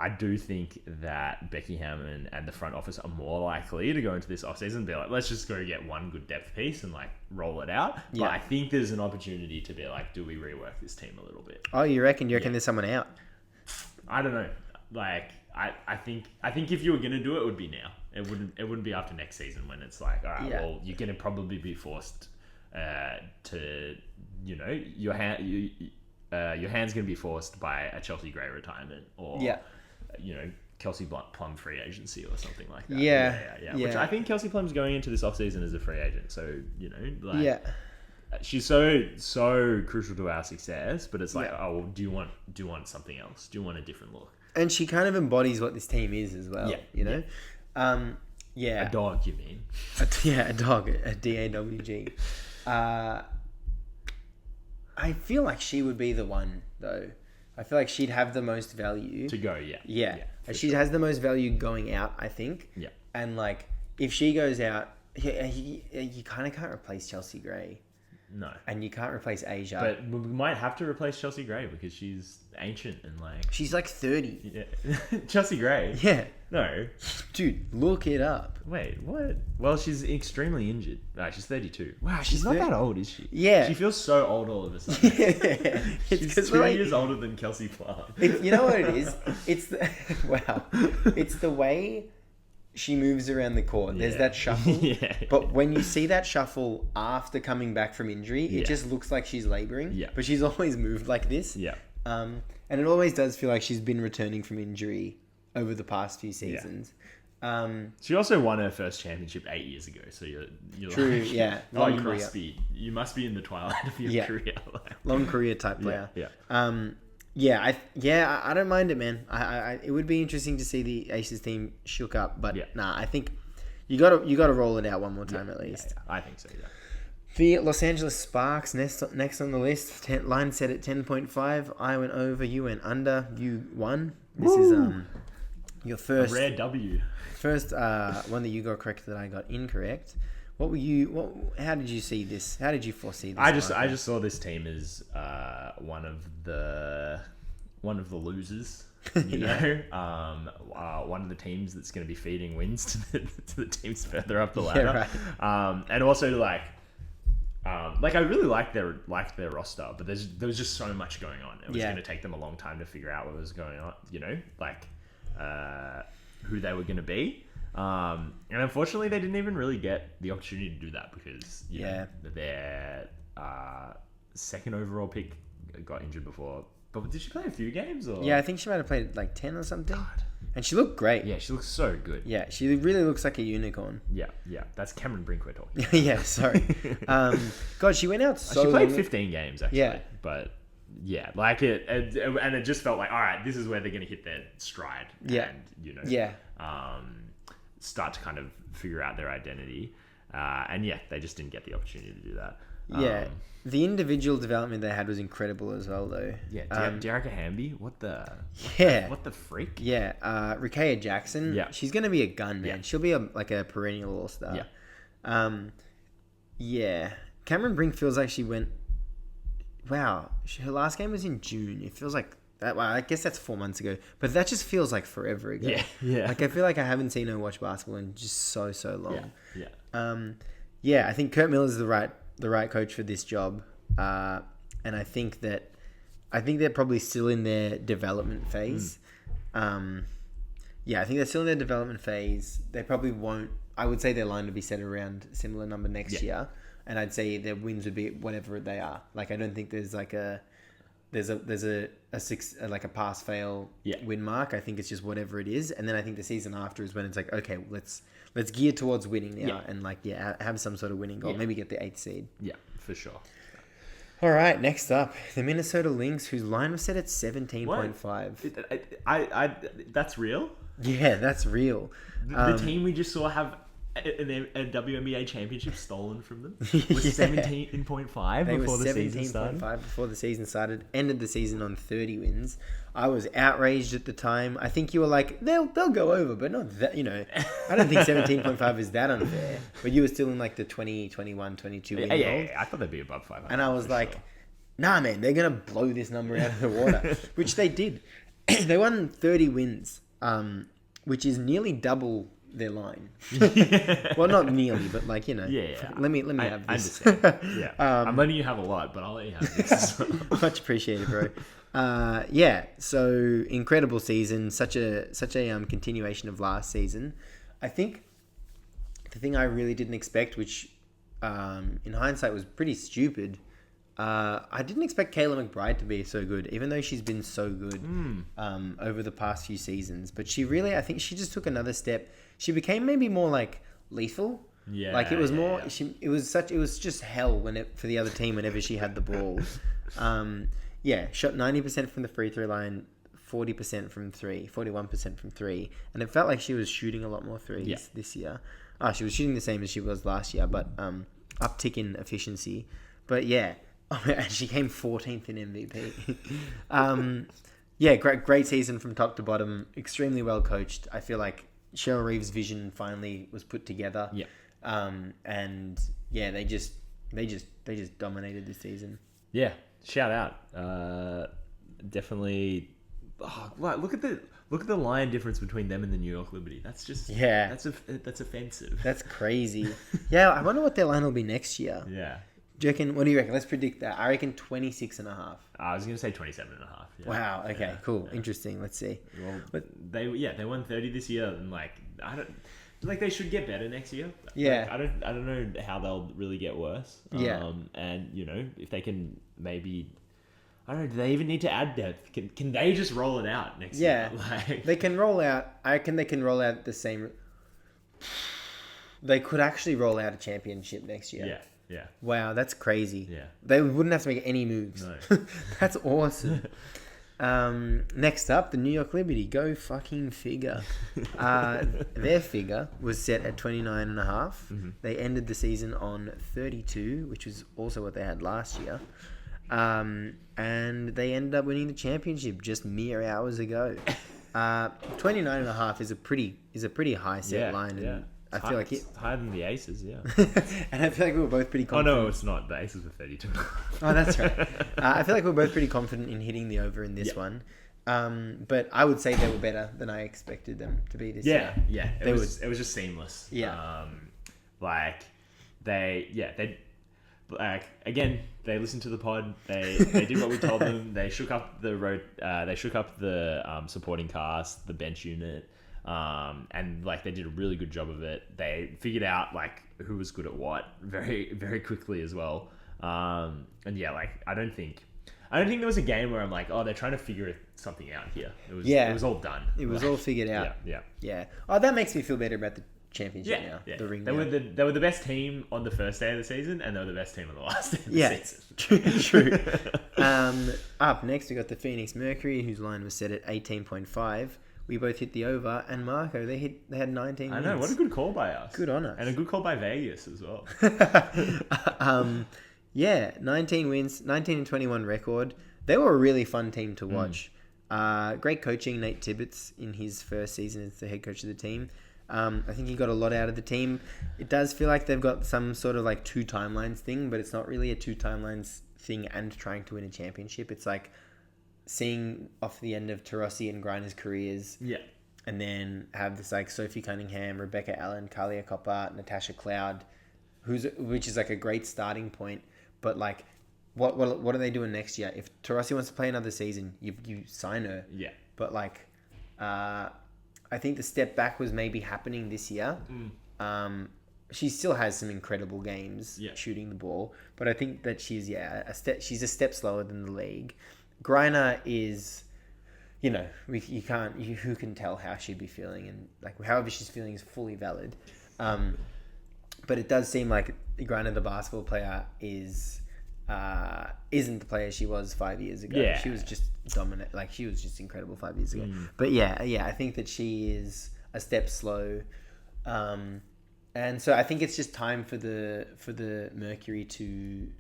I do think that Becky Hammond and the front office are more likely to go into this offseason and be like, let's just go get one good depth piece and roll it out. Yeah. But I think there's an opportunity to be do we rework this team a little bit? Oh, you reckon there's someone out? I don't know. I think if you were gonna do it, it would be now. It wouldn't be after next season when it's all right, well, you're gonna probably be forced to your hand's gonna be forced by a Chelsea Gray retirement or Kelsey Plum free agency or something like that. Yeah. Which I think Kelsey Plum's going into this offseason as a free agent. So, she's so crucial to our success, but it's do you want something else? Do you want a different look? And she kind of embodies what this team is as well, A dog, you mean? A dog, a DAWG. I feel like she would be the one, though. I feel like she'd have the most value. To go, Yeah. She has the most value going out, I think. Yeah. And, if she goes out, you kind of can't replace Chelsea Gray. No. And you can't replace Asia. But we might have to replace Chelsea Gray because she's ancient and she's 30. Yeah. Chelsea Gray? Yeah. No. Dude, look it up. Wait, what? Well, she's extremely injured. No, she's 32. Wow, she's not 30. that old, is she? Yeah. She feels so old all of a sudden. Yeah. She's 2 years older than Kelsey Plum. You know what it is? It's It's the way she moves around the court. There's that shuffle. But when you see that shuffle after coming back from injury, it just looks like she's laboring. Yeah. But she's always moved like this. Yeah. And it always does feel like she's been returning from injury over the past few seasons. She also won her first championship 8 years ago. So you're true, like, yeah. oh, Long you career. must be in the twilight of your career. Long career type player. Yeah. I don't mind it, man. I it would be interesting to see the Aces team shook up, but I think you gotta roll it out one more time at least. Yeah, I think so. Yeah. The Los Angeles Sparks next on the list. Line set at 10.5. I went over. You went under. You won. This is your first a rare W. First one that you got correct that I got incorrect. What were you? How did you see this? How did you foresee this? I just saw this team as one of the losers. You know, one of the teams that's going to be feeding wins to the teams further up the ladder. Yeah, right. And also like I really liked their roster, but there was just so much going on. It was going to take them a long time to figure out what was going on. You know, like who they were going to be. And unfortunately, they didn't even really get the opportunity to do that because you know, their second overall pick got injured before. But did she play a few games? Or? Yeah, I think she might have played like 10 or something. God. And she looked great. Yeah, she looks so good. Yeah, she really looks like a unicorn. Yeah. That's Cameron Brink we're talking about. Yeah, sorry. God, she went out so She played 15 games, actually. Yeah. But, yeah, like and it just felt like, all right, this is where they're going to hit their stride. Yeah. And, you know, start to kind of figure out their identity. And, yeah, they just didn't get the opportunity to do that. Yeah. The individual development they had was incredible as well, though. Yeah, Dearica Hamby, what the freak? Yeah, Rikea Jackson. Yeah, she's gonna be a gun, man. Yeah. She'll be a perennial all-star. Yeah. Cameron Brink feels like she went. Wow, her last game was in June. It feels like that. Well, I guess that's 4 months ago, but that just feels like forever ago. Yeah. Like I feel like I haven't seen her watch basketball in just so long. Yeah. I think Kurt Miller's the right coach for this job, and I think they're probably still in their development phase. I think they're still in their development phase. They probably won't. I would say their line would be set around a similar number next year, and I'd say their wins would be whatever they are. Like I don't think there's like a six like a pass fail win mark. I think it's just whatever it is, and then I think the season after is when it's like, okay, let's gear towards winning now and have some sort of winning goal. Maybe get the 8th seed. Yeah, for sure. All right, next up, the Minnesota Lynx, whose line was set at 17.5. I that's real? Yeah, that's real. The team we just saw have a WNBA championship stolen from them was 17.5 before the season started. 17.5 before the season started. Ended the season on 30 wins. I was outraged at the time. I think you were like, they'll go over, but not that, you know. I don't think 17.5 is that unfair. But you were still in like the 20, 21, 22 win goal. Yeah, I thought they'd be above 500. And I was like, nah, man, they're going to blow this number out of the water, which they did. They won 30 wins, which is nearly double their line. Well, not nearly, but like, you know. Yeah. Let me have this. I understand. Yeah. I'm letting you have a lot, but I'll let you have this as well. Much appreciated, bro. So incredible season, such a continuation of last season. I think the thing I really didn't expect, which in hindsight was pretty stupid, I didn't expect Kayla McBride to be so good, even though she's been so good over the past few seasons. But I think she just took another step. She became maybe more like lethal. Yeah, like it was more. It was just hell for the other team whenever she had the ball. Shot 90% from the free throw line, 40% from 3, 41% from 3, and it felt like she was shooting a lot more threes this year. She was shooting the same as she was last year, but uptick in efficiency. But and she came 14th in MVP. Great season from top to bottom. Extremely well coached. I feel like Cheryl Reeves' vision finally was put together. They just dominated this season. Yeah, shout out. Definitely. Look at the line difference between them and the New York Liberty. That's just that's offensive. That's crazy. I wonder what their line will be next year. Yeah. What do you reckon? Let's predict that. I reckon 26.5. I was going to say 27.5. Yeah. Wow. Okay. Cool. Yeah. Interesting. Let's see. Well, they won 30 this year, and they should get better next year. Yeah. I don't know how they'll really get worse. And you know, if they can maybe, I don't know, do they even need to add depth? Can they just roll it out next year? Yeah. They can roll out. I reckon they can roll out the same. They could actually roll out a championship next year. Yeah. Yeah. Wow, that's crazy. Yeah. They wouldn't have to make any moves. No. That's awesome. Next up, the New York Liberty. Go fucking figure. Their figure was set at 29.5. Mm-hmm. They ended the season on 32, which was also what they had last year. And they ended up winning the championship just mere hours ago. 29.5 is a pretty high set line. And I feel like it's higher than the Aces, yeah. And I feel like we were both pretty confident. Oh, no, it's not. The Aces were 32. Oh, that's right. I feel like we're both pretty confident in hitting the over in this one. But I would say they were better than I expected them to be this year. Yeah. It was just seamless. Yeah. Again, they listened to the pod. They did what we told them. They shook up the supporting cast, the bench unit. And like they did a really good job of it. They figured out like who was good at what very, very quickly as well. And yeah, like I don't think there was a game where I'm like, oh, they're trying to figure something out here. It was all done. It was all figured out. Yeah. Oh, that makes me feel better about the championship now. Yeah. The ring. They were the best team on the first day of the season, and they were the best team on the last day of the season. True. Up next, we got the Phoenix Mercury, whose line was set at 18.5. We both hit the over, and Marco, they had 19 wins. I know, what a good call by us. Good on us. And a good call by Vegas as well. 19 wins, 19 and 21 record. They were a really fun team to watch. Great coaching, Nate Tibbetts, in his first season as the head coach of the team. I think he got a lot out of the team. It does feel like they've got some sort of like 2 timelines thing, but it's not really a 2 timelines thing and trying to win a championship. It's like seeing off the end of Tarossi and Griner's careers. Yeah. And then have this like Sophie Cunningham, Rebecca Allen, Kalia Copper, Natasha Cloud, which is like a great starting point. But like, what are they doing next year? If Tarossi wants to play another season, you sign her. Yeah. But like, I think the step back was maybe happening this year. She still has some incredible games shooting the ball, but I think that she's a step slower than the league. Griner is, who can tell how she'd be feeling, and like however she's feeling is fully valid. But it does seem like Griner, the basketball player, isn't the player she was 5 years ago. Yeah. She was just dominant. Like she was just incredible 5 years ago. But I think that she is a step slow. And so I think it's just time for the Mercury to.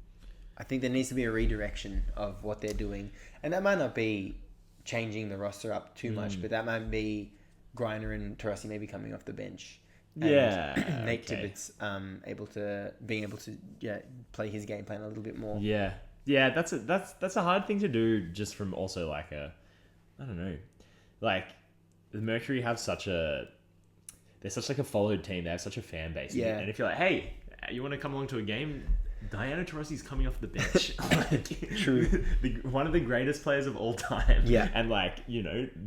I think there needs to be a redirection of what they're doing, and that might not be changing the roster up too much, but that might be Griner and Tarossi maybe coming off the bench. And Nate Tibbetts being able to play his game plan a little bit more. Yeah, that's a hard thing to do. Just from also like I don't know, like the Mercury have they're such like a followed team. They have such a fan base. Yeah, and if you're like, hey, you want to come along to a game? Diana Taurasi's coming off the bench. True. One of the greatest players of all time. Yeah. And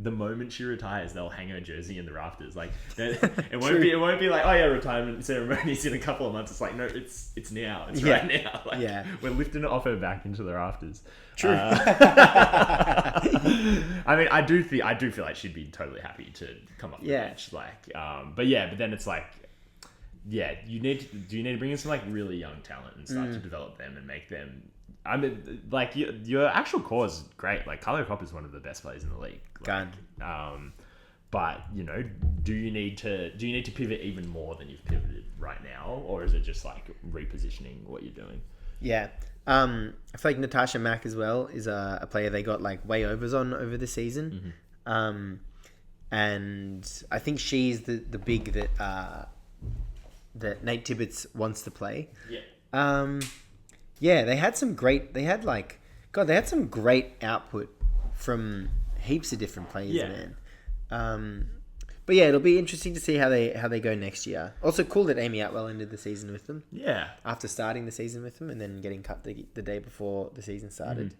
the moment she retires, they'll hang her jersey in the rafters. Like it won't be like, oh yeah, retirement ceremony's in a couple of months. It's like, no, it's now. It's right now. Like, we're lifting it off her back into the rafters. True. I mean, I do feel like she'd be totally happy to come off the bench. Like, but then it's like, do you need to bring in some like really young talent and start to develop them and make them. I mean, like your actual core is great. Like Kalia Copper is one of the best players in the league. Like, but do you need to pivot even more than you've pivoted right now, or is it just like repositioning what you're doing? Yeah. I feel like Natasha Mack as well is a player they got like way overs on over the season. And I think she's the big that Nate Tibbetts wants to play. They had some great output from heaps of different players, man. But it'll be interesting to see how they go next year. Also cool that Amy Atwell ended the season with them. Yeah. After starting the season with them and then getting cut the day before the season started.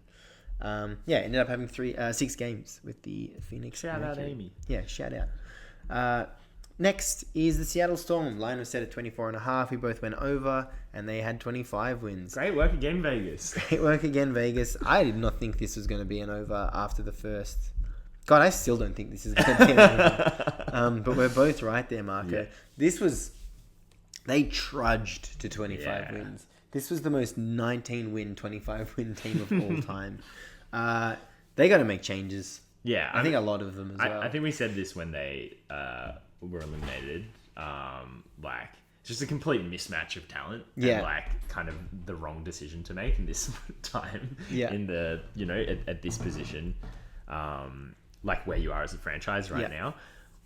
Ended up having 6 games with the Phoenix. Shout out Amy. Yeah, shout out. Next is the Seattle Storm. Line was set at 24.5. We both went over, and they had 25 wins. Great work again, Vegas. Great work again, Vegas. I did not think this was going to be an over after the first. God, I still don't think this is going to be an over. But we're both right there, Marco. Yeah. This was They trudged to 25 wins. This was the most 19-win, 25-win team of all time. They got to make changes. Yeah. I think a lot of them as well. I think we said this when they were eliminated. Just a complete mismatch of talent. Yeah. And, kind of the wrong decision to make in this time. Yeah. In the, at this position. Where you are as a franchise right now.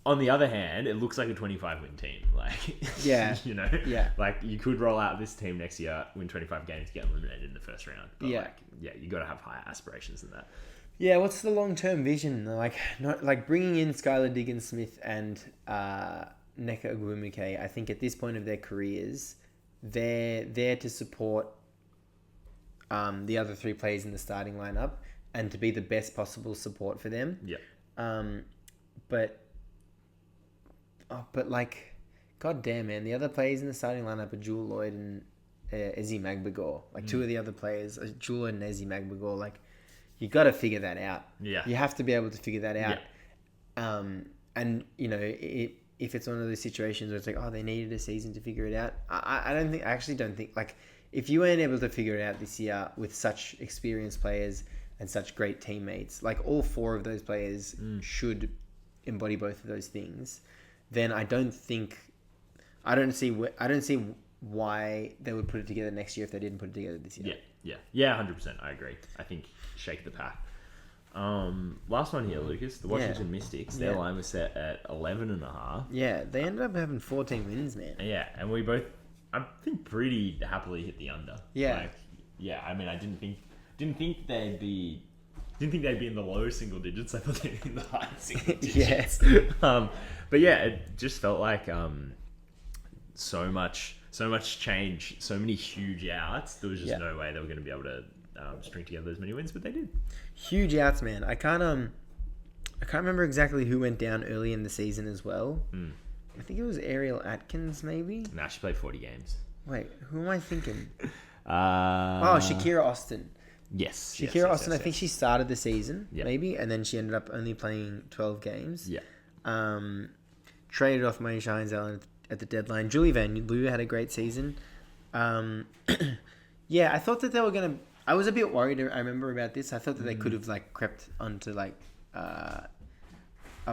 On the other hand, it looks like a 25-win team. Yeah. You could roll out this team next year, win 25 games, get eliminated in the first round. But you got to have higher aspirations than that. Yeah, what's the long-term vision? Bringing in Skylar Diggins-Smith and Nneka Ogwumike, I think at this point of their careers, they're there to support the other three players in the starting lineup and to be the best possible support for them. Yeah. God damn, man, the other players in the starting lineup are Jewel Lloyd and Ezi Magbagor. Two of the other players, Jewel Lloyd and Ezi Magbagor, you got to figure that out. Yeah. You have to be able to figure that out. Yeah. If it's one of those situations where it's they needed a season to figure it out, I actually don't think, if you weren't able to figure it out this year with such experienced players and such great teammates, all four of those players should embody both of those things, then I don't see why they would put it together next year if they didn't put it together this year. Yeah, 100%. I agree. I think shake the pack. Last one here, Lucas. The Washington Mystics. Their line was set at 11.5. Yeah, they ended up having 14 wins, man. Yeah, and we both, I think, pretty happily hit the under. Yeah. I mean, I didn't think they'd be in the low single digits. I thought they'd be in the high single digits. But yeah, it just felt like so much change, so many huge outs. There was just no way they were going to be able to string together as many wins, but they did. Huge outs, man. I can't remember exactly who went down early in the season as well. I think it was Ariel Atkins, maybe. Nah, she played 40 games. Wait, who am I thinking? Shakira Austin. Yes. Shakira Austin, I think she started the season, maybe, and then she ended up only playing 12 games. Yeah. Traded off Maisha Hines-Allen at the deadline. Julie Van Loo had a great season. I thought that they were going to... I was a bit worried, I remember, about this. I thought that they could have, crept onto, up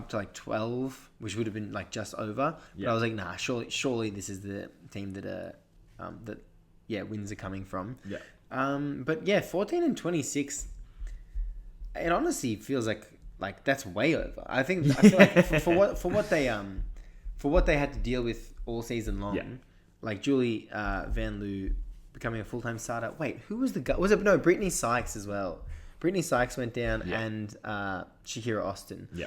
to 12, which would have been just over. But I was nah, surely this is the team that wins are coming from. Yeah. 14 and 26, it honestly feels like that's way over. I feel like for what they had to deal with all season long, Julie Van Loo becoming a full-time starter. Wait, who was the guy? Was it Brittany Sykes as well? Brittany Sykes went down and Shakira Austin. Yeah.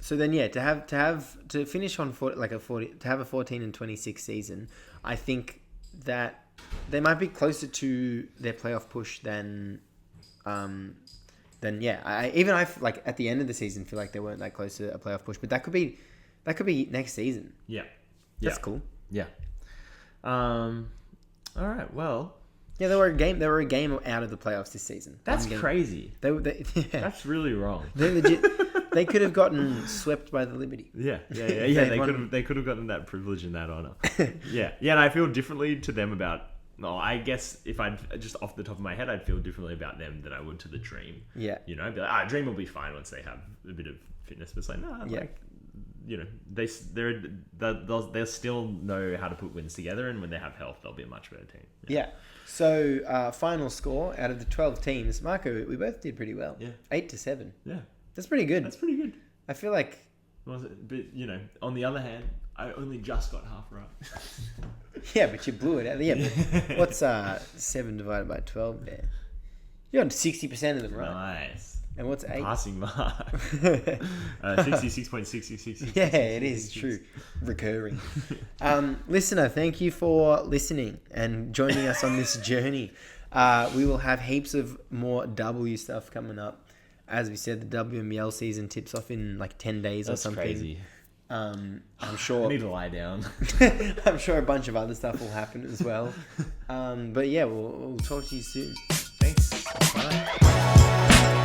So then to finish on to have a 14 and 26 season, I think that they might be closer to their playoff push than I at the end of the season feel like they weren't that close to a playoff push, but that could be next season. Yeah. That's cool. Yeah. All right. Well, they were a game out of the playoffs this season. That's crazy. That's really wrong. They're legit. They could have gotten swept by the Liberty. Yeah. They could have gotten that privilege and that honor. Yeah. And I feel differently to them about. No, I guess if I'd just off the top of my head, I'd feel differently about them than I would to the Dream. Yeah. Be like, Dream will be fine once they have a bit of fitness. But it's they'll still know how to put wins together, and when they have health, they'll be a much better team. Yeah. So final score out of the 12 teams, Marco, we both did pretty well. Yeah. 8-7. Yeah. That's pretty good. I feel like. Was it? But on the other hand, I only just got half right. Yeah, but you blew it out. Yeah, but what's 7 divided by 12 there? You're on 60% of them, right? Nice. And what's 8? Passing mark. 66.6666. Yeah, it is true. Recurring. Listener, thank you for listening and joining us on this journey. We will have heaps of more W stuff coming up. As we said, the WNBL season tips off in 10 days or something. That's crazy. I'm sure. I need to lie down. I'm sure a bunch of other stuff will happen as well. But yeah, we'll talk to you soon. Thanks. Bye.